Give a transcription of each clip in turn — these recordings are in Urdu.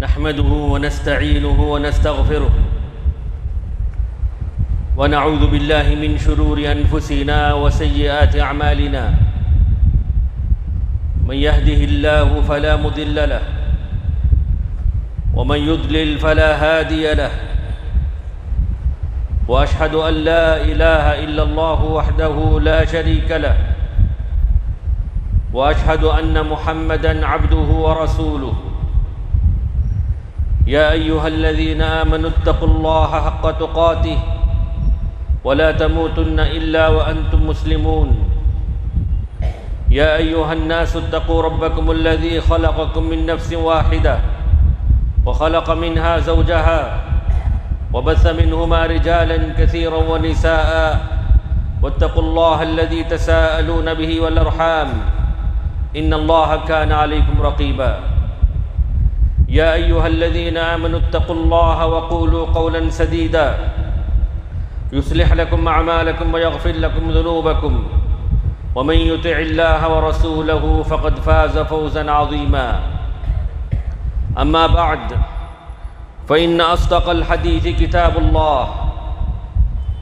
نحمده ونستعينه ونستغفره ونعوذ بالله من شرور أنفسنا وسيئات أعمالنا من يهده الله فلا مضل له ومن يضلل فلا هادي له وأشهد أن لا إله إلا الله وحده لا شريك له وأشهد أن محمدًا عبده ورسوله يا أيها الذين آمنوا اتقوا الله حق تقاته ولا تموتن إلا وأنتم مسلمون يا أيها الناس اتقوا ربكم الذي خلقكم من نفس واحدة وخلق منها زوجها وبث منهما رجالا كثيرا ونساء واتقوا الله الذي تساءلون به والأرحام إن الله كان عليكم رقيبا يا أيها الذين آمنوا اتقوا الله وقولوا قولا سديدا يصلح لكم أعمالكم ويغفر لكم ذنوبكم ومن يطع الله ورسوله فقد فاز فوزا عظيما أما بعد فإن أصدق الحديث كتاب الله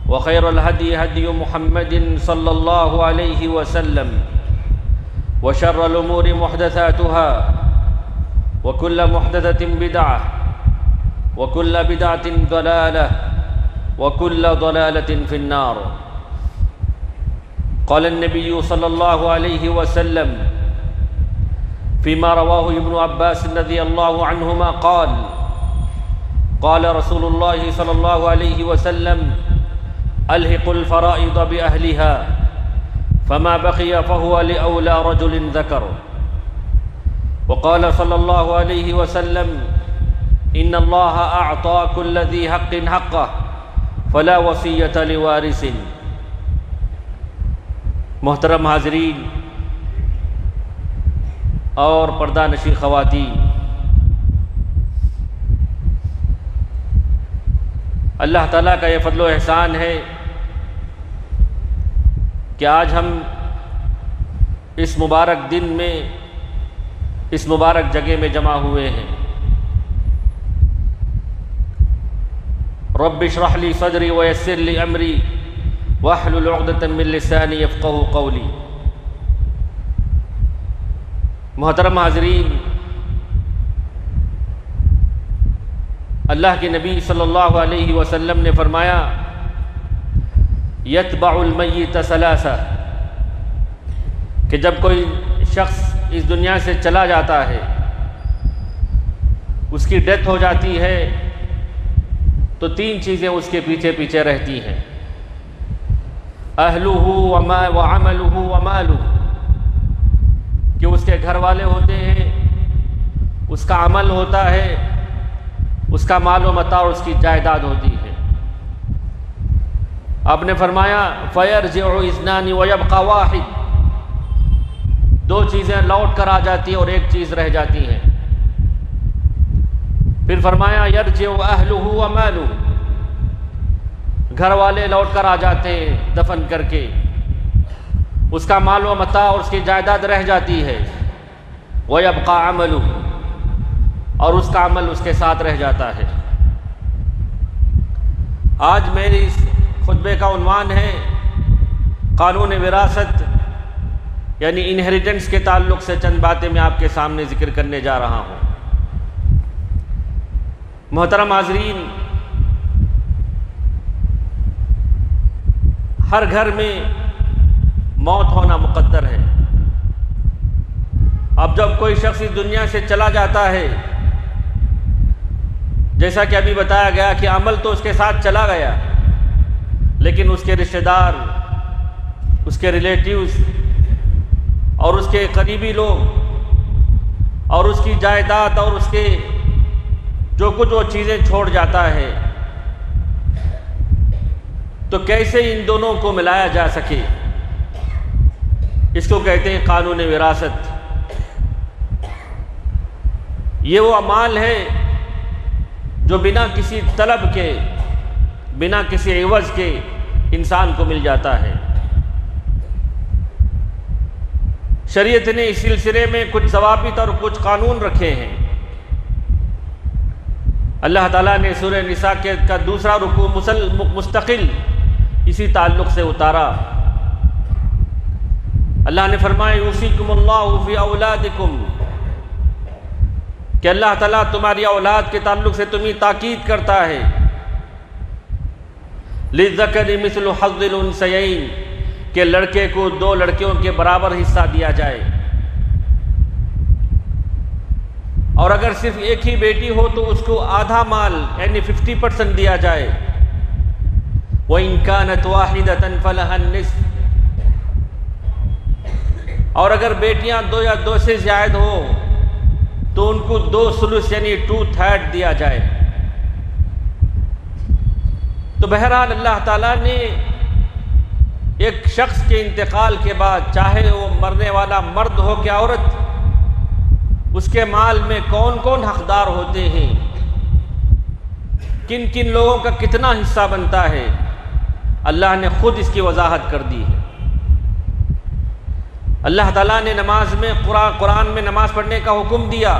وخير الهدي هدي محمد صلى الله عليه وسلم وشر الأمور محدثاتها وكل محدثة بدعة وكل بدعة ضلالة وكل ضلالة في النار قال النبي صلى الله عليه وسلم فيما رواه ابن عباس رضي الله عنهما قال رسول الله صلى الله عليه وسلم ألحقوا الفرائض بأهلها فما بقي فهو لأولى رجل ذكر وقال صلى الله عليه وسلم إن الله أعطى كل ذي حق حقه فلا وصية لوارث۔ محترم حاضرین اور پردہ نشین خواتین، اللہ تعالیٰ کا یہ فضل و احسان ہے کہ آج ہم اس مبارک دن میں اس مبارک جگہ میں جمع ہوئے ہیں۔ رب اشرح لی صدری ویسر لی امری واحلل عقدۃ من لسانی یفقہوا قولی۔ محترم حاضرین، اللہ کے نبی صلی اللہ علیہ وسلم نے فرمایا یتبع المیت ثلاثہ، کہ جب کوئی شخص اس دنیا سے چلا جاتا ہے، اس کی ڈیتھ ہو جاتی ہے، تو تین چیزیں اس کے پیچھے پیچھے رہتی ہیں، اہلہ وعملہ ومالہ، کہ اس کے گھر والے ہوتے ہیں، اس کا عمل ہوتا ہے، اس کا مال و متاع اور اس کی جائیداد ہوتی ہے۔ آپ نے فرمایا فَيَرْجِعُ اثْنَانِ وَيَبْقَى وَاحِدٌ، دو چیزیں لوٹ کر آ جاتی ہیں اور ایک چیز رہ جاتی ہیں۔ پھر فرمایا یرجع اہلہ ومالہ، گھر والے لوٹ کر آ جاتے ہیں دفن کر کے، اس کا مال و متاع اور اس کی جائیداد رہ جاتی ہے، ویبقى عملہ، اور اس کا عمل اس کے ساتھ رہ جاتا ہے۔ آج میری اس خطبے کا عنوان ہے قانون وراثت، یعنی انہیریٹنس کے تعلق سے چند باتیں میں آپ کے سامنے ذکر کرنے جا رہا ہوں۔ محترم حاضرین، ہر گھر میں موت ہونا مقدر ہے۔ اب جب کوئی شخص اس دنیا سے چلا جاتا ہے، جیسا کہ ابھی بتایا گیا کہ عمل تو اس کے ساتھ چلا گیا، لیکن اس کے رشتہ دار، اس کے ریلیٹیوز اور اس کے قریبی لوگ اور اس کی جائیداد اور اس کے جو کچھ وہ چیزیں چھوڑ جاتا ہے، تو کیسے ان دونوں کو ملایا جا سکے، اس کو کہتے ہیں قانون وراثت۔ یہ وہ مال ہے جو بنا کسی طلب کے، بنا کسی عوض کے انسان کو مل جاتا ہے۔ شریعت نے اس سلسلے میں کچھ ضوابط اور کچھ قانون رکھے ہیں۔ اللہ تعالیٰ نے سورہ نساء کا دوسرا رکوع مستقل اسی تعلق سے اتارا۔ اللہ نے فرمایا یوصیکم اللہ فی اولادکم، کہ اللہ تعالیٰ تمہاری اولاد کے تعلق سے تمہیں تاکید کرتا ہے، للذکر مثل حظ الانثیین، کہ لڑکے کو دو لڑکیوں کے برابر حصہ دیا جائے، اور اگر صرف ایک ہی بیٹی ہو تو اس کو آدھا مال یعنی 50% دیا جائے، وَإِن كَانَتْ وَاحِدَةً فَلَهَا النِّصْفُ، اور اگر بیٹیاں دو یا دو سے زائد ہو تو ان کو 2/3 یعنی 2/3 دیا جائے۔ تو بہرحال اللہ تعالیٰ نے ایک شخص کے انتقال کے بعد، چاہے وہ مرنے والا مرد ہو کہ عورت، اس کے مال میں کون کون حقدار ہوتے ہیں، کن کن لوگوں کا کتنا حصہ بنتا ہے، اللہ نے خود اس کی وضاحت کر دی ہے۔ اللہ تعالیٰ نے نماز میں قرآن میں نماز پڑھنے کا حکم دیا،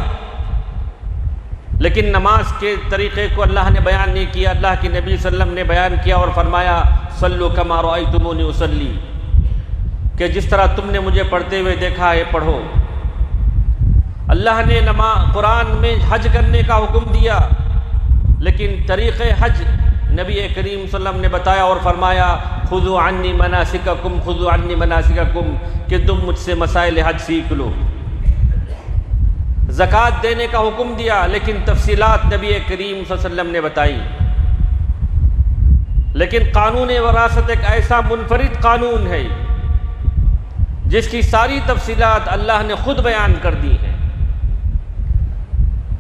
لیکن نماز کے طریقے کو اللہ نے بیان نہیں کیا۔ اللہ کے نبی صلی اللہ علیہ وسلم نے بیان کیا اور فرمایا صلوا کما رأیتمونی اصلی، کہ جس طرح تم نے مجھے پڑھتے ہوئے دیکھا ہے پڑھو۔ اللہ نے قرآن میں حج کرنے کا حکم دیا، لیکن طریق حج نبی کریم صلی اللہ علیہ وسلم نے بتایا اور فرمایا خذوا عنی مناسککم، خذوا عنی مناسککم، کہ تم مجھ سے مسائل حج سیکھ لو۔ زکوٰۃ دینے کا حکم دیا، لیکن تفصیلات نبی کریم صلی اللہ علیہ وسلم نے بتائی۔ لیکن قانون وراثت ایک ایسا منفرد قانون ہے جس کی ساری تفصیلات اللہ نے خود بیان کر دی ہیں،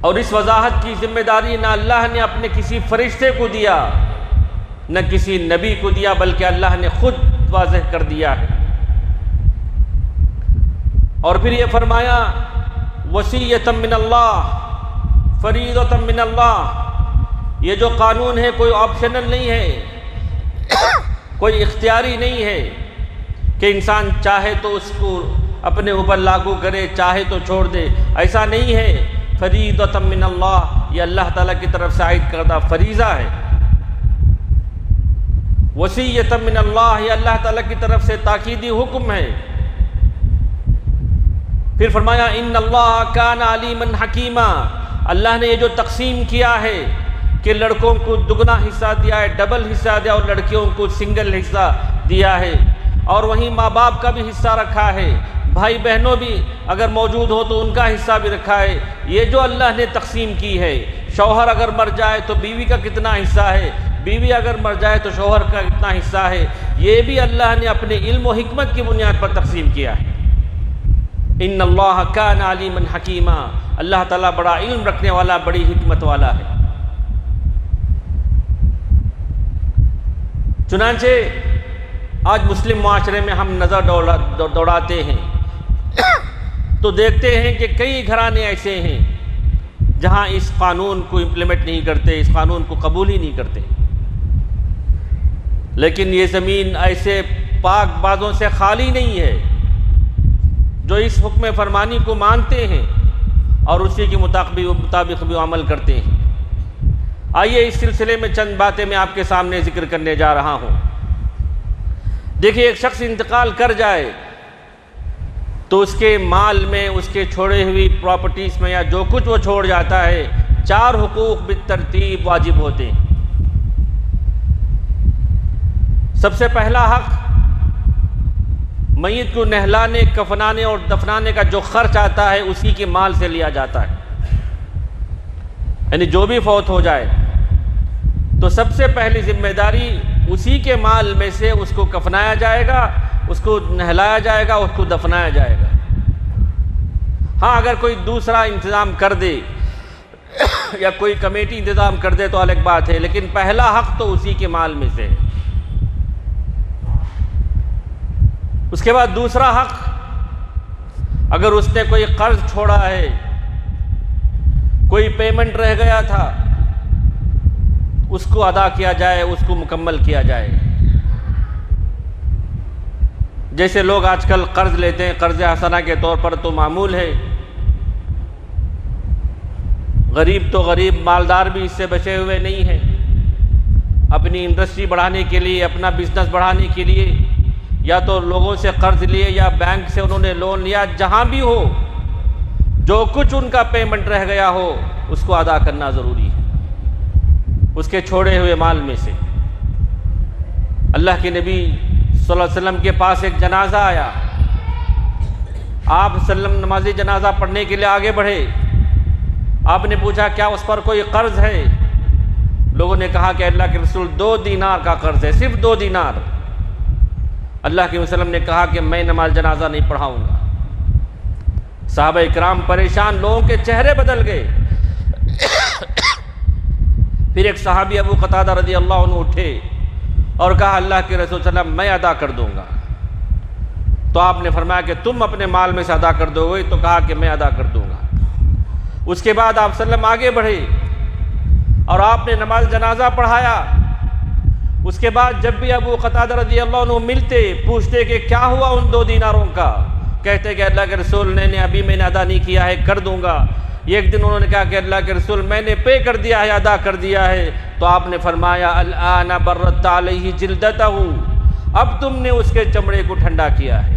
اور اس وضاحت کی ذمہ داری نہ اللہ نے اپنے کسی فرشتے کو دیا نہ کسی نبی کو دیا، بلکہ اللہ نے خود واضح کر دیا ہے۔ اور پھر یہ فرمایا وصیۃ من اللہ، فریضۃ من اللہ، یہ جو قانون ہے کوئی آپشنل نہیں ہے، کوئی اختیاری نہیں ہے کہ انسان چاہے تو اس کو اپنے اوپر لاگو کرے، چاہے تو چھوڑ دے، ایسا نہیں ہے۔ فریضۃ من اللہ، یہ اللہ تعالیٰ کی طرف سے عائد کردہ فریضہ ہے۔ وصیۃ من اللہ، یہ اللہ تعالیٰ کی طرف سے تاکیدی حکم ہے۔ پھر فرمایا ان اللہ کان علیما حکیما، اللہ نے یہ جو تقسیم کیا ہے کہ لڑکوں کو دگنا حصہ دیا ہے، ڈبل حصہ دیا، اور لڑکیوں کو سنگل حصہ دیا ہے، اور وہیں ماں باپ کا بھی حصہ رکھا ہے، بھائی بہنوں بھی اگر موجود ہو تو ان کا حصہ بھی رکھا ہے۔ یہ جو اللہ نے تقسیم کی ہے، شوہر اگر مر جائے تو بیوی کا کتنا حصہ ہے، بیوی اگر مر جائے تو شوہر کا کتنا حصہ ہے، یہ بھی اللہ نے اپنے علم و حکمت کی بنیاد پر تقسیم کیا ہے۔ ان اللہ کان علیما حکیما، اللہ تعالیٰ بڑا علم رکھنے والا، بڑی حکمت والا ہے۔ چنانچہ آج مسلم معاشرے میں ہم نظر دوڑاتے ہیں تو دیکھتے ہیں کہ کئی گھرانے ایسے ہیں جہاں اس قانون کو امپلیمنٹ نہیں کرتے، اس قانون کو قبول ہی نہیں کرتے، لیکن یہ زمین ایسے پاک بازوں سے خالی نہیں ہے جو اس حکم فرمانی کو مانتے ہیں اور اسی کے مطابق بھی عمل کرتے ہیں۔ آئیے اس سلسلے میں چند باتیں میں آپ کے سامنے ذکر کرنے جا رہا ہوں۔ دیکھیے، ایک شخص انتقال کر جائے تو اس کے مال میں، اس کے چھوڑے ہوئی پراپرٹیز میں، یا جو کچھ وہ چھوڑ جاتا ہے، 4 حقوق بالترتیب واجب ہوتے ہیں۔ سب سے پہلا حق، میت کو نہلانے، کفنانے اور دفنانے کا جو خرچ آتا ہے اسی کے مال سے لیا جاتا ہے، یعنی جو بھی فوت ہو جائے تو سب سے پہلی ذمہ داری اسی کے مال میں سے اس کو کفنایا جائے گا، اس کو نہلایا جائے گا، اس کو دفنایا جائے گا۔ ہاں اگر کوئی دوسرا انتظام کر دے یا کوئی کمیٹی انتظام کر دے تو الگ بات ہے، لیکن پہلا حق تو اسی کے مال میں سے ہے۔ اس کے بعد دوسرا حق، اگر اس نے کوئی قرض چھوڑا ہے، کوئی پیمنٹ رہ گیا تھا، اس کو ادا کیا جائے، اس کو مکمل کیا جائے۔ جیسے لوگ آج کل قرض لیتے ہیں قرض حسنہ کے طور پر، تو معمول ہے غریب تو غریب مالدار بھی اس سے بچے ہوئے نہیں ہیں۔ اپنی انڈسٹری بڑھانے کے لیے، اپنا بزنس بڑھانے کے لیے یا تو لوگوں سے قرض لیے یا بینک سے انہوں نے لون لیا، جہاں بھی ہو جو کچھ ان کا پیمنٹ رہ گیا ہو اس کو ادا کرنا ضروری ہے، اس کے چھوڑے ہوئے مال میں سے۔ اللہ کے نبی صلی اللہ علیہ وسلم کے پاس ایک جنازہ آیا، آپ صلی اللہ علیہ وسلم نماز جنازہ پڑھنے کے لیے آگے بڑھے۔ آپ نے پوچھا کیا اس پر کوئی قرض ہے؟ لوگوں نے کہا کہ اللہ کے رسول 2 دینار کا قرض ہے، صرف 2 دینار۔ اللہ کے وسلم نے کہا کہ میں نماز جنازہ نہیں پڑھاؤں گا۔ صحابہ اکرام پریشان، لوگوں کے چہرے بدل گئے۔ پھر ایک صحابی ابو قتادہ رضی اللہ عنہ اٹھے اور کہا اللہ کے رسول صلی اللہ علیہ وسلم میں ادا کر دوں گا۔ تو آپ نے فرمایا کہ تم اپنے مال میں سے ادا کر دو گے؟ تو کہا کہ میں ادا کر دوں گا۔ اس کے بعد آپ صلی اللہ علیہ وسلم آگے بڑھے اور آپ نے نماز جنازہ پڑھایا۔ اس کے بعد جب بھی ابو قتادہ رضی اللہ عنہ ملتے پوچھتے کہ کیا ہوا ان 2 دیناروں کا، کہتے کہ اللہ کے رسول میں نے ادا نہیں کیا ہے، کر دوں گا۔ ایک دن انہوں نے کہا کہ اللہ کے رسول میں نے پے کر دیا ہے، ادا کر دیا ہے۔ تو آپ نے فرمایا الآن برت علیہ جلدتہ، اب تم نے اس کے چمڑے کو ٹھنڈا کیا ہے۔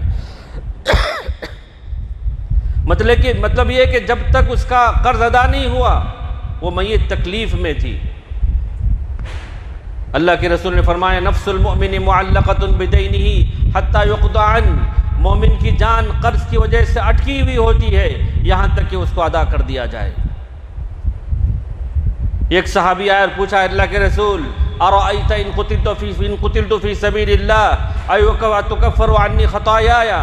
مطلب یہ کہ جب تک اس کا قرض ادا نہیں ہوا وہ میت تکلیف میں تھی۔ اللہ کے رسول نے فرمایا نفس المؤمن معلقۃ بدینہ حتی یقضى عنہ، مومن کی جان قرض کی وجہ سے اٹکی ہوئی ہوتی ہے یہاں تک کہ اس کو ادا کر دیا جائے۔ ایک صحابی آیا اور پوچھا اللہ کے رسول ارأیت ان قتلت فی سبیل اللہ ایکفر عنی خطایایا،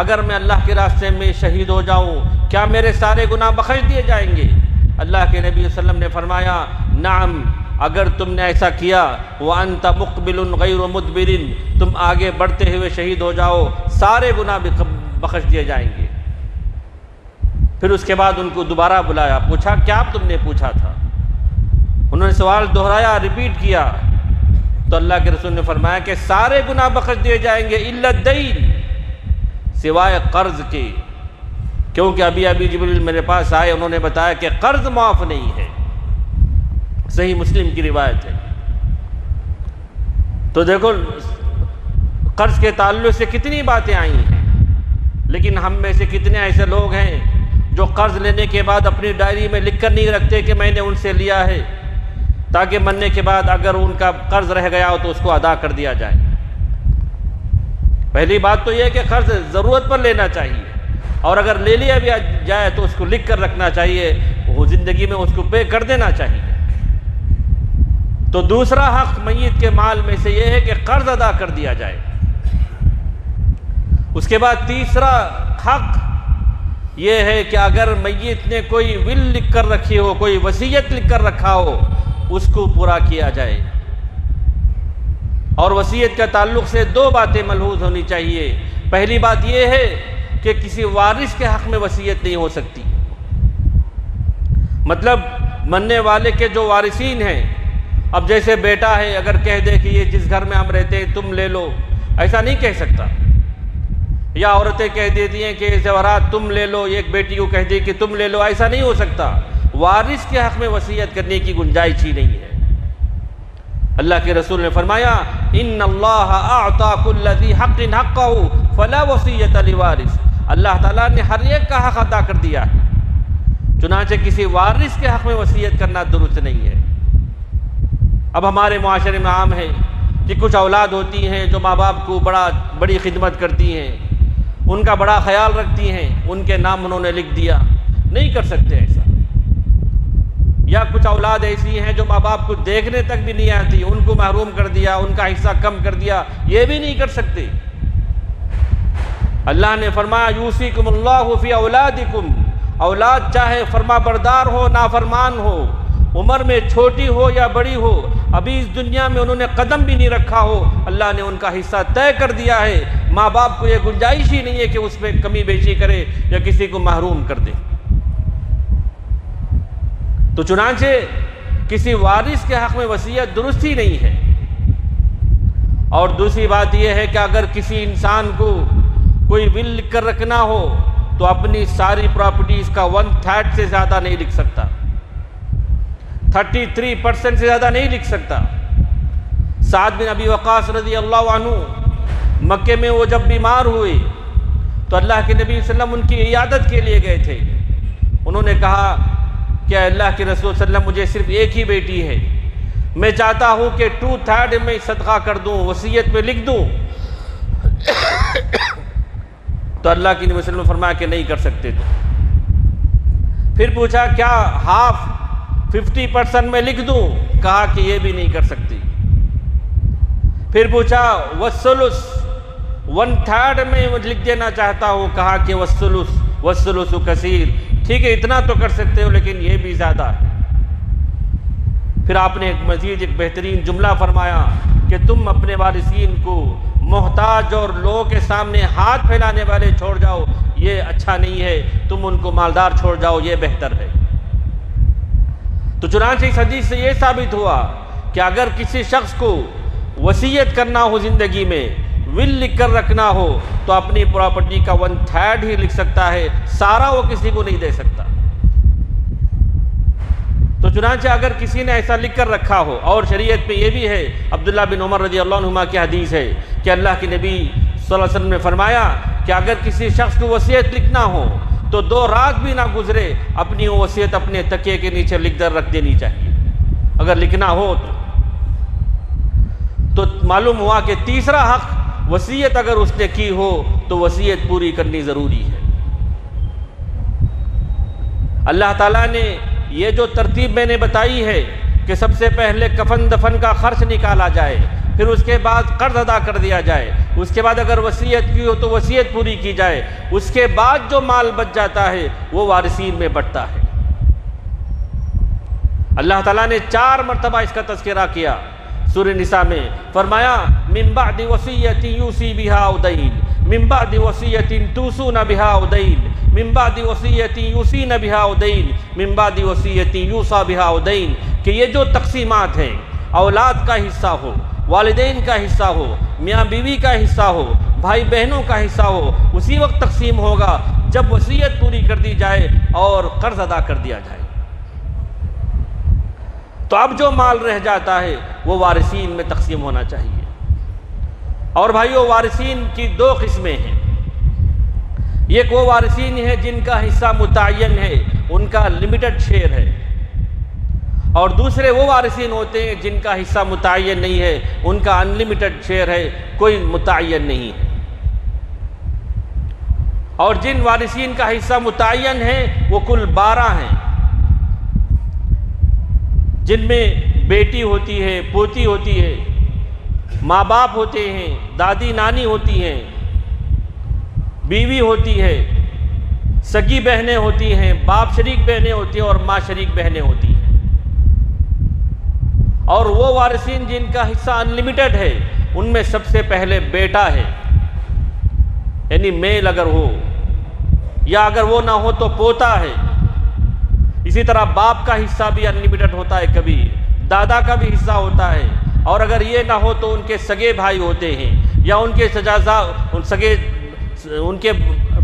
اگر میں اللہ کے راستے میں شہید ہو جاؤں کیا میرے سارے گناہ بخش دیے جائیں گے؟ اللہ کے نبی صلی اللہ علیہ وسلم نے فرمایا نعم، اگر تم نے ایسا کیا وانت مقبل غیر مدبر، تم آگے بڑھتے ہوئے شہید ہو جاؤ سارے گناہ بخش دیے جائیں گے۔ پھر اس کے بعد ان کو دوبارہ بلایا، پوچھا کیا تم نے پوچھا تھا؟ انہوں نے سوال دہرایا، ریپیٹ کیا۔ تو اللہ کے رسول نے فرمایا کہ سارے گناہ بخش دیے جائیں گے الا الدین، سوائے قرض کے، کیونکہ ابھی جبریل میرے پاس آئے، انہوں نے بتایا کہ قرض معاف نہیں ہے۔ صحیح مسلم کی روایت ہے۔ تو دیکھو قرض کے تعلق سے کتنی باتیں آئی ہیں، لیکن ہم میں سے کتنے ایسے لوگ ہیں جو قرض لینے کے بعد اپنی ڈائری میں لکھ کر نہیں رکھتے کہ میں نے ان سے لیا ہے، تاکہ مرنے کے بعد اگر ان کا قرض رہ گیا ہو تو اس کو ادا کر دیا جائے۔ پہلی بات تو یہ ہے کہ قرض ضرورت پر لینا چاہیے، اور اگر لے لیا بھی جائے تو اس کو لکھ کر رکھنا چاہیے، وہ زندگی میں اس کو پے کر دینا چاہیے۔ تو دوسرا حق میت کے مال میں سے یہ ہے کہ قرض ادا کر دیا جائے۔ اس کے بعد تیسرا حق یہ ہے کہ اگر میت نے کوئی ول لکھ کر رکھی ہو، کوئی وصیت لکھ کر رکھا ہو، اس کو پورا کیا جائے۔ اور وصیت کا تعلق سے 2 باتیں ملحوظ ہونی چاہیے۔ پہلی بات یہ ہے کہ کسی وارث کے حق میں وصیت نہیں ہو سکتی، مطلب مرنے والے کے جو وارثین ہیں، اب جیسے بیٹا ہے اگر کہہ دے کہ یہ جس گھر میں ہم رہتے ہیں تم لے لو، ایسا نہیں کہہ سکتا۔ یا عورتیں کہہ دیتی ہیں کہ زیورات تم لے لو، ایک بیٹی کو کہہ دی کہ تم لے لو، ایسا نہیں ہو سکتا۔ وارث کے حق میں وصیت کرنے کی گنجائش ہی نہیں ہے۔ اللہ کے رسول نے فرمایا ان اللہ اعطى كل ذی حق حقه فلا وصیۃ لوارث، اللہ تعالیٰ نے ہر ایک کا حق ادا کر دیا ہے، چنانچہ کسی وارث کے حق میں وصیت کرنا درست نہیں ہے۔ اب ہمارے معاشرے میں عام ہے کہ کچھ اولاد ہوتی ہیں جو ماں باپ کو بڑی خدمت کرتی ہیں، ان کا بڑا خیال رکھتی ہیں، ان کے نام انہوں نے لکھ دیا، نہیں کر سکتے ایسا۔ یا کچھ اولاد ایسی ہیں جو ماں باپ کو دیکھنے تک بھی نہیں آتی، ان کو محروم کر دیا، ان کا حصہ کم کر دیا، یہ بھی نہیں کر سکتے۔ اللہ نے فرمایا یوصیکم اللہ فی اولادکم، اولاد چاہے فرما بردار ہو نافرمان ہو، عمر میں چھوٹی ہو یا بڑی ہو، ابھی اس دنیا میں انہوں نے قدم بھی نہیں رکھا ہو، اللہ نے ان کا حصہ طے کر دیا ہے۔ ماں باپ کو یہ گنجائش ہی نہیں ہے کہ اس میں کمی بیشی کرے یا کسی کو محروم کر دے۔ تو چنانچہ کسی وارث کے حق میں وصیت درست ہی نہیں ہے۔ اور دوسری بات یہ ہے کہ اگر کسی انسان کو کوئی ول لکھ کر رکھنا ہو تو اپنی ساری پراپرٹیز کا 1/3 سے زیادہ نہیں لکھ سکتا۔ 33% سے زیادہ نہیں لکھ سکتا۔ سعد بن ابی وقاص رضی اللہ عنہ مکے میں وہ جب بیمار ہوئے تو اللہ کے نبی صلی اللہ علیہ وسلم ان کی عیادت کے لیے گئے تھے۔ انہوں نے کہا کہ اللہ کے رسول صلی اللہ علیہ وسلم مجھے صرف ایک ہی بیٹی ہے، میں چاہتا ہوں کہ 2/3 میں صدقہ کر دوں، وصیت میں لکھ دوں۔ تو اللہ کے نبی صلی اللہ علیہ وسلم نے فرمایا کہ نہیں کر سکتے۔ تو پھر پوچھا کیا 50% میں لکھ دوں؟ کہا کہ یہ بھی نہیں کر سکتی۔ پھر پوچھا والثلث 1/3 میں لکھ دینا چاہتا ہوں، کہا کہ والثلث کثیر، ٹھیک ہے اتنا تو کر سکتے ہو لیکن یہ بھی زیادہ ہے۔ پھر آپ نے مزید ایک بہترین جملہ فرمایا کہ تم اپنے وارثین کو محتاج اور لوگوں کے سامنے ہاتھ پھیلانے والے چھوڑ جاؤ، یہ اچھا نہیں ہے، تم ان کو مالدار چھوڑ جاؤ، یہ بہتر ہے۔ تو چنانچہ اس حدیث سے یہ ثابت ہوا کہ اگر کسی شخص کو وصیت کرنا ہو زندگی میں، ول لکھ کر رکھنا ہو، تو اپنی پراپرٹی کا 1/3 ہی لکھ سکتا ہے، سارا وہ کسی کو نہیں دے سکتا۔ تو چنانچہ اگر کسی نے ایسا لکھ کر رکھا ہو، اور شریعت میں یہ بھی ہے، عبداللہ بن عمر رضی اللہ عنہما کی حدیث ہے کہ اللہ کے نبی صلی اللہ علیہ وسلم نے فرمایا کہ اگر کسی شخص کو وصیت لکھنا ہو تو 2 رات بھی نہ گزرے اپنی وہ وصیت اپنے تکیے کے نیچے لکھ کر رکھ دینی چاہیے، اگر لکھنا ہو تو معلوم ہوا کہ تیسرا حق وصیت اگر اس نے کی ہو تو وصیت پوری کرنی ضروری ہے۔ اللہ تعالیٰ نے یہ جو ترتیب میں نے بتائی ہے کہ سب سے پہلے کفن دفن کا خرچ نکالا جائے، پھر اس کے بعد قرض ادا کر دیا جائے، اس کے بعد اگر وصیت کی ہو تو وصیت پوری کی جائے، اس کے بعد جو مال بچ جاتا ہے وہ وارثین میں بٹتا ہے۔ اللہ تعالیٰ نے 4 مرتبہ اس کا تذکرہ کیا سورہ نساء میں، فرمایا من بعد وصیۃ یوصی بہا او دین، من بعد وصیۃ توصون بہا او دین، من بعد وصیۃ یوصین بہا او دین، من بعد وصیۃ یوصی بہا او دین، کہ یہ جو تقسیمات ہیں، اولاد کا حصہ ہو، والدین کا حصہ ہو، میاں بیوی کا حصہ ہو، بھائی بہنوں کا حصہ ہو، اسی وقت تقسیم ہوگا جب وصیت پوری کر دی جائے اور قرض ادا کر دیا جائے۔ تو اب جو مال رہ جاتا ہے وہ وارثین میں تقسیم ہونا چاہیے۔ اور بھائیو، وارثین کی 2 قسمیں ہیں، ایک وہ وارثین ہیں جن کا حصہ متعین ہے، ان کا لمیٹڈ شیئر ہے، اور دوسرے وہ وارثین ہوتے ہیں جن کا حصہ متعین نہیں ہے، ان کا ان لمیٹڈ شیئر ہے، کوئی متعین نہیں ہے۔ اور جن وارثین کا حصہ متعین ہے وہ کل 12 ہیں، جن میں بیٹی ہوتی ہے، پوتی ہوتی ہے، ماں باپ ہوتے ہیں، دادی نانی ہوتی ہیں، بیوی ہوتی ہے، سگی بہنیں ہوتی ہیں، باپ شریک بہنیں ہوتی ہیں اور ماں شریک بہنیں ہوتی ہیں۔ اور وہ وارثین جن کا حصہ انلمیٹڈ ہے، ان میں سب سے پہلے بیٹا ہے، یعنی میل اگر ہو، یا اگر وہ نہ ہو تو پوتا ہے۔ اسی طرح باپ کا حصہ بھی انلمیٹڈ ہوتا ہے، کبھی دادا کا بھی حصہ ہوتا ہے، اور اگر یہ نہ ہو تو ان کے سگے بھائی ہوتے ہیں، یا ان کے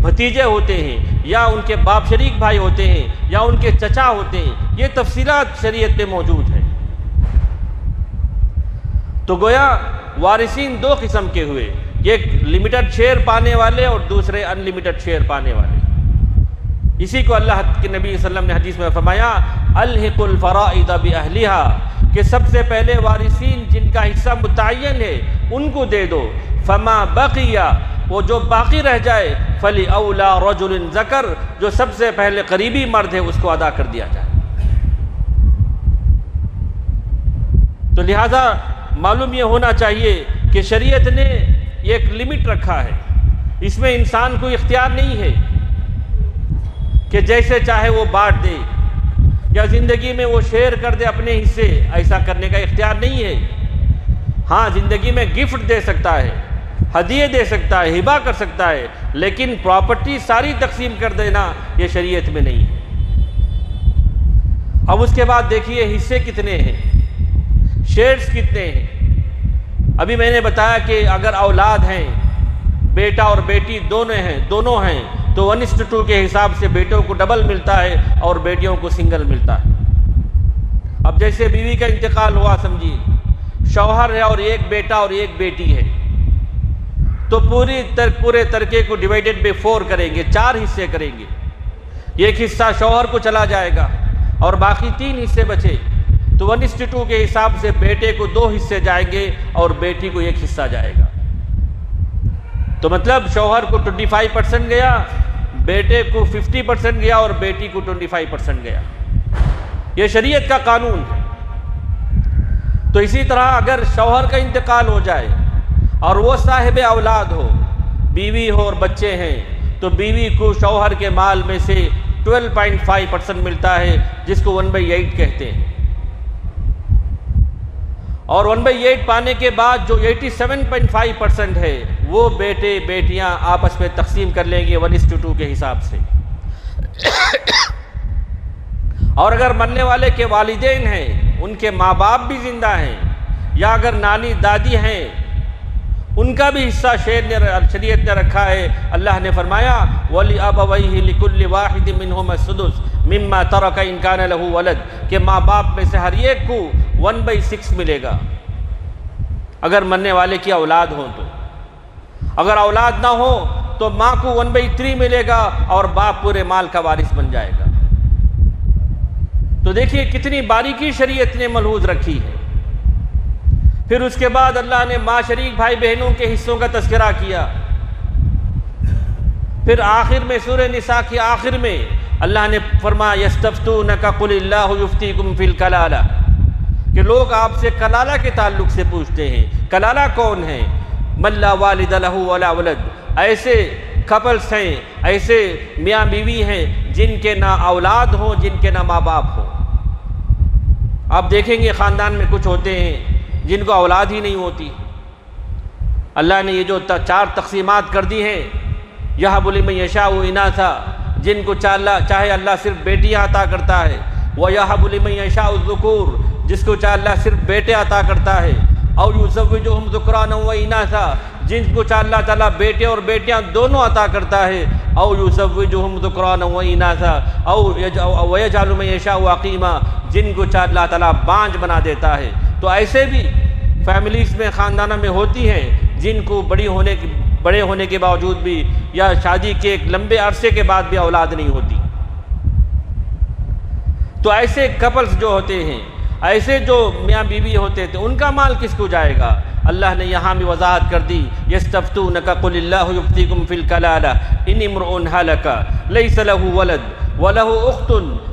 بھتیجے ہوتے ہیں، یا ان کے باپ شریک بھائی ہوتے ہیں، یا ان کے چچا ہوتے ہیں۔ یہ تفصیلات شریعت میں موجود ہیں۔ تو گویا وارثین 2 قسم کے ہوئے، ایک لمیٹڈ شیئر پانے والے اور دوسرے ان لمیٹڈ شیئر پانے والے۔ اسی کو اللہ کے نبی صلی اللہ علیہ وسلم نے حدیث میں فرمایا الحق الفرائض باہلھا، کہ سب سے پہلے وارثین جن کا حصہ متعین ہے ان کو دے دو، فما بقی، وہ جو باقی رہ جائے، فلی اولا رجل ذکر، جو سب سے پہلے قریبی مرد ہے اس کو ادا کر دیا جائے۔ تو لہذا معلوم یہ ہونا چاہیے کہ شریعت نے ایک لمٹ رکھا ہے، اس میں انسان کو اختیار نہیں ہے کہ جیسے چاہے وہ بانٹ دے یا زندگی میں وہ شیئر کر دے اپنے حصے، ایسا کرنے کا اختیار نہیں ہے۔ ہاں، زندگی میں گفٹ دے سکتا ہے، ہدیے دے سکتا ہے، ہبہ کر سکتا ہے، لیکن پراپرٹی ساری تقسیم کر دینا یہ شریعت میں نہیں ہے۔ اب اس کے بعد دیکھیے حصے کتنے ہیں، شیئرز کتنے ہیں۔ ابھی میں نے بتایا کہ اگر اولاد ہیں، بیٹا اور بیٹی دونوں ہیں تو 1:2 کے حساب سے بیٹوں کو ڈبل ملتا ہے اور بیٹیوں کو سنگل ملتا ہے۔ اب جیسے بیوی کا انتقال ہوا سمجھیے، شوہر ہے اور ایک بیٹا اور ایک بیٹی ہے، تو پورے ترکے کو ڈیوائیڈڈ بائی 4 کریں گے، 4 حصے کریں گے۔ ایک حصہ شوہر کو چلا جائے گا اور باقی 3 حصے بچے، تو 1:2 کے حساب سے بیٹے کو 2 حصے جائیں گے اور بیٹی کو 1 حصہ جائے گا۔ تو مطلب شوہر کو 25% گیا، بیٹے کو 50% گیا اور بیٹی کو 25% گیا۔ یہ شریعت کا قانون ہے۔ تو اسی طرح اگر شوہر کا انتقال ہو جائے اور وہ صاحب اولاد ہو، بیوی ہو اور بچے ہیں، تو بیوی کو شوہر کے مال میں سے 12.5% ملتا ہے، جس کو 1/8 کہتے ہیں، اور 1/8 پانے کے بعد جو 87.5% ہے وہ بیٹے بیٹیاں آپس میں تقسیم کر لیں گے 1:2 کے حساب سے۔ اور اگر مرنے والے کے والدین ہیں، ان کے ماں باپ بھی زندہ ہیں، یا اگر نانی دادی ہیں، ان کا بھی حصہ شریعت نے رکھا ہے۔ اللہ نے فرمایا وَلِأَبَوَيْهِ لِكُلِّ وَاحِدٍ مِّنْهُمَا السُّدُسُ مِمَّا تَرَكَ إِن كَانَ لَهُ وَلَدٌ، کہ ماں باپ میں سے ہر ایک کو 1/6 ملے گا اگر مرنے والے کی اولاد ہو تو۔ اگر اولاد نہ ہو تو ماں کو 1/3 ملے گا اور باپ پورے مال کا وارث بن جائے گا۔ تو دیکھیے کتنی باریکی شریعت نے ملحوظ رکھی ہے۔ پھر اس کے بعد اللہ نے ماں شریک بھائی بہنوں کے حصوں کا تذکرہ کیا۔ پھر آخر میں سورہ نساء کی آخر میں اللہ نے فرمایا یستفتونک قل اللہ یفتیکم فی الکلالہ، کہ لوگ آپ سے کلالہ کے تعلق سے پوچھتے ہیں۔ کلالہ کون ہے؟ من لا والد لہ ولا ولد، ایسے کپلس ہیں، ایسے میاں بیوی ہیں جن کے نہ اولاد ہوں، جن کے نہ ماں باپ ہوں۔ آپ دیکھیں گے خاندان میں کچھ ہوتے ہیں جن کو اولاد ہی نہیں ہوتی۔ اللہ نے یہ جو 4 تقسیمات کر دی ہیں، یہب لمن یشاء اناثا، جن کو چاہے اللہ صرف بیٹیاں عطا کرتا ہے، ویہب لمن یشاء الذکور، جس کو چاہے اللہ صرف بیٹے عطا کرتا ہے، او یزوجہم ذکرانا و اناثا، جن کو چاہے اللہ تعالیٰ بیٹے اور بیٹیاں دونوں عطا کرتا ہے، او یزوجہم ذکرانا و اناثا او ویجعل من یشاء عقیما، جن کو چاہے اللہ تعالیٰ بانجھ بنا دیتا ہے۔ تو ایسے بھی فیملیز میں، خاندانوں میں ہوتی ہیں جن کو بڑے ہونے کے باوجود بھی یا شادی کے ایک لمبے عرصے کے بعد بھی اولاد نہیں ہوتی۔ تو ایسے کپلز جو ہوتے ہیں، ایسے جو میاں بیوی ہوتے تھے، ان کا مال کس کو جائے گا؟ اللہ نے یہاں بھی وضاحت کر دی یستفتونک قل اللہ یفتیکم فی الکلالہ ان امرؤ ہلک لیس لہ ولد ولہ اخت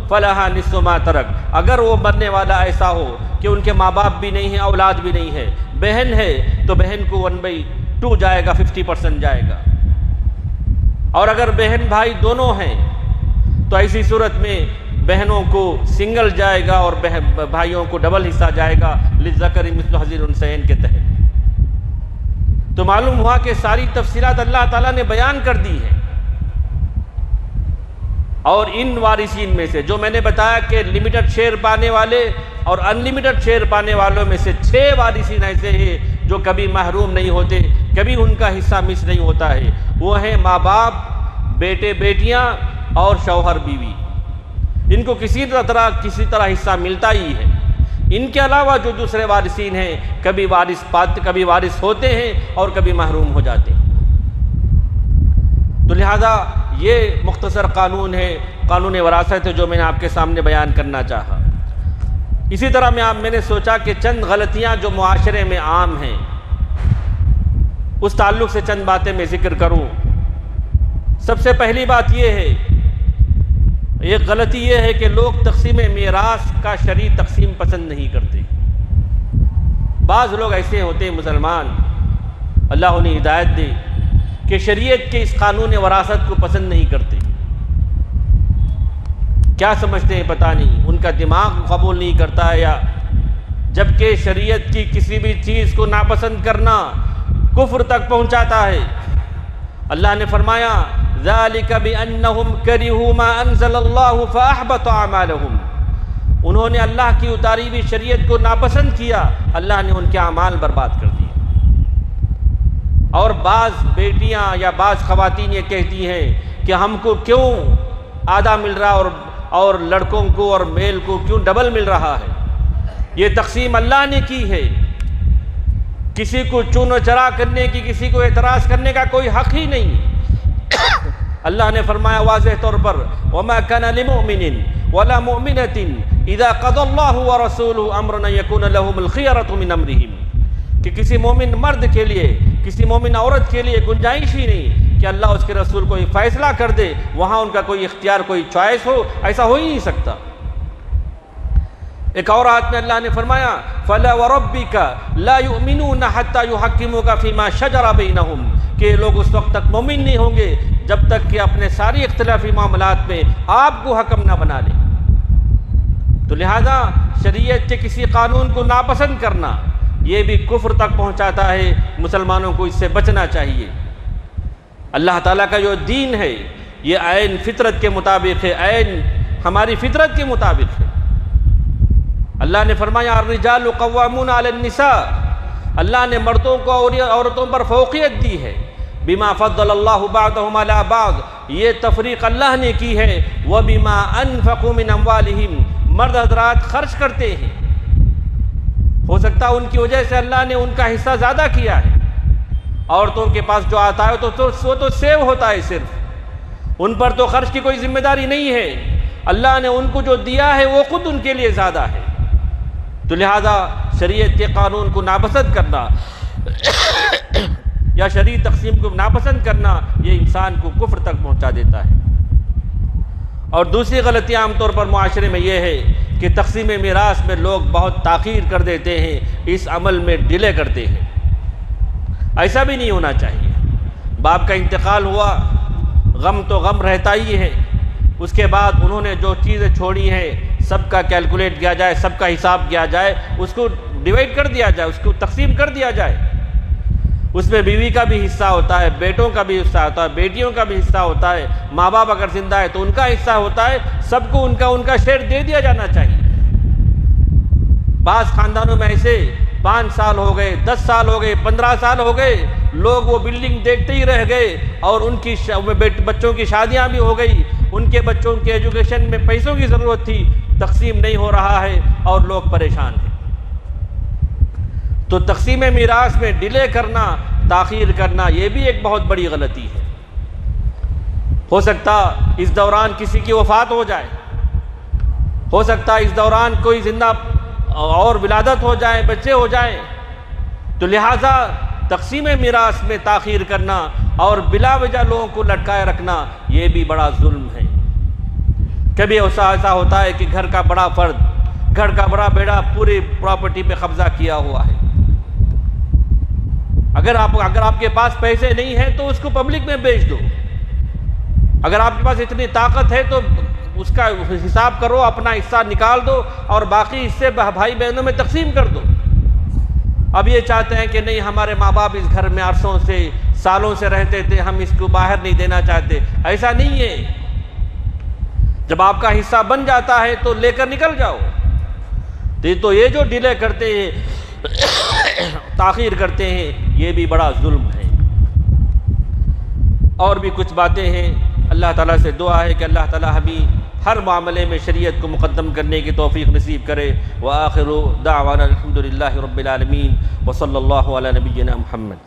فلہا نصف ما ترک، اگر وہ مرنے والا ایسا ہو کہ ان کے ماں باپ بھی نہیں ہیں، اولاد بھی نہیں ہے، بہن ہے، تو بہن کو 1/2 جائے گا، 50% جائے گا۔ اور اگر بہن بھائی دونوں ہیں تو ایسی صورت میں بہنوں کو سنگل جائے گا اور بھائیوں کو ڈبل حصہ جائے گا، للذکر مثل حظ الانثیین کے تحت۔ تو معلوم ہوا کہ ساری تفصیلات اللہ تعالیٰ نے بیان کر دی ہیں۔ اور ان وارثین میں سے جو میں نے بتایا کہ لمیٹڈ شیئر پانے والے اور ان لمیٹڈ شیئر پانے والوں میں سے 6 وارثین ایسے ہیں جو کبھی محروم نہیں ہوتے، کبھی ان کا حصہ مس نہیں ہوتا ہے۔ وہ ہیں ماں باپ، بیٹے بیٹیاں اور شوہر بیوی۔ ان کو کسی طرح حصہ ملتا ہی ہے۔ ان کے علاوہ جو دوسرے وارثین ہیں، کبھی وارث ہوتے ہیں اور کبھی محروم ہو جاتے ہیں۔ تو لہذا یہ مختصر قانون ہے، قانون وراثت ہے، جو میں نے آپ کے سامنے بیان کرنا چاہا۔ اسی طرح میں نے سوچا کہ چند غلطیاں جو معاشرے میں عام ہیں، اس تعلق سے چند باتیں میں ذکر کروں۔ سب سے پہلی بات یہ ہے، ایک غلطی یہ ہے کہ لوگ تقسیم میراث کا شرعی تقسیم پسند نہیں کرتے۔ بعض لوگ ایسے ہوتے ہیں مسلمان، اللہ انہیں ہدایت دے، کہ شریعت کے اس قانون وراثت کو پسند نہیں کرتے۔ کیا سمجھتے ہیں پتہ نہیں، ان کا دماغ قبول نہیں کرتا ہے، یا جبکہ شریعت کی کسی بھی چیز کو ناپسند کرنا کفر تک پہنچاتا ہے۔ اللہ نے فرمایا ذالک بأنہم کرہوا ما انزل اللہ فاحبط اعمالہم، انہوں نے اللہ کی اتاری ہوئی شریعت کو ناپسند کیا، اللہ نے ان کے اعمال برباد کر دیے۔ اور بعض بیٹیاں یا بعض خواتین یہ کہتی ہیں کہ ہم کو کیوں آدھا مل رہا اور لڑکوں کو اور میل کو کیوں ڈبل مل رہا ہے؟ یہ تقسیم اللہ نے کی ہے، کسی کو چون و چرا کرنے کی، کسی کو اعتراض کرنے کا کوئی حق ہی نہیں۔ اللہ نے فرمایا واضح طور پر وَمَا كَانَ لِمُؤْمِنٍ وَلَا مُؤْمِنَةٍ إِذَا قَضَى اللَّهُ وَرَسُولُهُ أَمْرًا أَن يَكُونَ لَهُمُ الْخِيَرَةُ مِنْ أَمْرِهِمْ، کہ کسی مومن مرد کے لیے، کسی مومن عورت کے لیے گنجائش ہی نہیں کہ اللہ اس کے رسول کوئی فیصلہ کر دے، وہاں ان کا کوئی اختیار، کوئی چوائس ہو، ایسا ہو ہی نہیں سکتا۔ ایک اور آیت میں اللہ نے فرمایا فَلَا وَرَبِّكَ لَا يُؤْمِنُونَ حَتَّى يُحَكِّمُوكَ فِي مَا شَجَرَ بَيْنَهُمْ، کہ لوگ اس وقت تک مومن نہیں ہوں گے جب تک کہ اپنے ساری اختلافی معاملات میں آپ کو حکم نہ بنا لیں۔ تو لہذا شریعت کے کسی قانون کو ناپسند کرنا یہ بھی کفر تک پہنچاتا ہے، مسلمانوں کو اس سے بچنا چاہیے۔ اللہ تعالیٰ کا جو دین ہے یہ عین فطرت کے مطابق ہے، عین ہماری فطرت کے مطابق ہے۔ اللہ نے فرمایا الرجال قوامون علی النساء، اللہ نے مردوں کو اور عورتوں پر فوقیت دی ہے، بما فضل اللہ بعضهم علی بعض، یہ تفریق اللہ نے کی ہے، وبما انفقوا من اموالہم، مرد حضرات خرچ کرتے ہیں، ہو سکتا ہے ان کی وجہ سے اللہ نے ان کا حصہ زیادہ کیا ہے، عورتوں کے پاس جو آتا ہے وہ تو سیو ہوتا ہے، صرف ان پر تو خرچ کی کوئی ذمہ داری نہیں ہے، اللہ نے ان کو جو دیا ہے وہ خود ان کے لیے زیادہ ہے۔ تو لہذا شریعت کے قانون کو ناپسند کرنا یا شرعی تقسیم کو ناپسند کرنا یہ انسان کو کفر تک پہنچا دیتا ہے۔ اور دوسری غلطی عام طور پر معاشرے میں یہ ہے کہ تقسیم میراث میں لوگ بہت تاخیر کر دیتے ہیں، اس عمل میں ڈیلے کرتے ہیں۔ ایسا بھی نہیں ہونا چاہیے۔ باپ کا انتقال ہوا، غم تو غم رہتا ہی ہے، اس کے بعد انہوں نے جو چیزیں چھوڑی ہیں سب کا کیلکولیٹ کیا جائے، سب کا حساب کیا جائے، اس کو ڈیوائیڈ کر دیا جائے، اس کو تقسیم کر دیا جائے۔ اس میں بیوی کا بھی حصہ ہوتا ہے، بیٹوں کا بھی حصہ ہوتا ہے، بیٹیوں کا بھی حصہ ہوتا ہے، ماں باپ اگر زندہ ہے تو ان کا حصہ ہوتا ہے، سب کو ان کا شیئر دے دیا جانا چاہیے۔ بعض خاندانوں میں ایسے 5 سال ہو گئے، 10 سال ہو گئے، 15 سال ہو گئے، لوگ وہ بلڈنگ دیکھتے ہی رہ گئے، اور ان کی بچوں کی شادیاں بھی ہو گئی، ان کے بچوں کے ایجوکیشن میں پیسوں کی ضرورت تھی، تقسیم نہیں ہو رہا ہے اور لوگ پریشان ہیں۔ تو تقسیم میراث میں ڈیلے کرنا، تاخیر کرنا یہ بھی ایک بہت بڑی غلطی ہے۔ ہو سکتا اس دوران کسی کی وفات ہو جائے، ہو سکتا اس دوران کوئی زندہ اور ولادت ہو جائے، بچے ہو جائیں، تو لہٰذا تقسیم میراث میں تاخیر کرنا اور بلا وجہ لوگوں کو لٹکائے رکھنا یہ بھی بڑا ظلم ہے۔ کبھی ایسا ہوتا ہے کہ گھر کا بڑا فرد، گھر کا بڑا بیٹا پوری پراپرٹی پہ قبضہ کیا ہوا ہے، اگر آپ کے پاس پیسے نہیں ہیں تو اس کو پبلک میں بیچ دو، اگر آپ کے پاس اتنی طاقت ہے تو اس کا حساب کرو، اپنا حصہ نکال دو اور باقی حصے بھائی بہنوں میں تقسیم کر دو۔ اب یہ چاہتے ہیں کہ نہیں ہمارے ماں باپ اس گھر میں عرصوں سے سالوں سے رہتے تھے، ہم اس کو باہر نہیں دینا چاہتے، ایسا نہیں ہے۔ جب آپ کا حصہ بن جاتا ہے تو لے کر نکل جاؤ۔ تو یہ جو ڈیلے کرتے ہیں، تاخیر کرتے ہیں، یہ بھی بڑا ظلم ہے۔ اور بھی کچھ باتیں ہیں، اللہ تعالیٰ سے دعا ہے کہ اللہ تعالیٰ ہمیں ہر معاملے میں شریعت کو مقدم کرنے کی توفیق نصیب کرے۔ وآخر دعوانا الحمدللہ رب العالمین وصلی اللہ علی نبینا محمد۔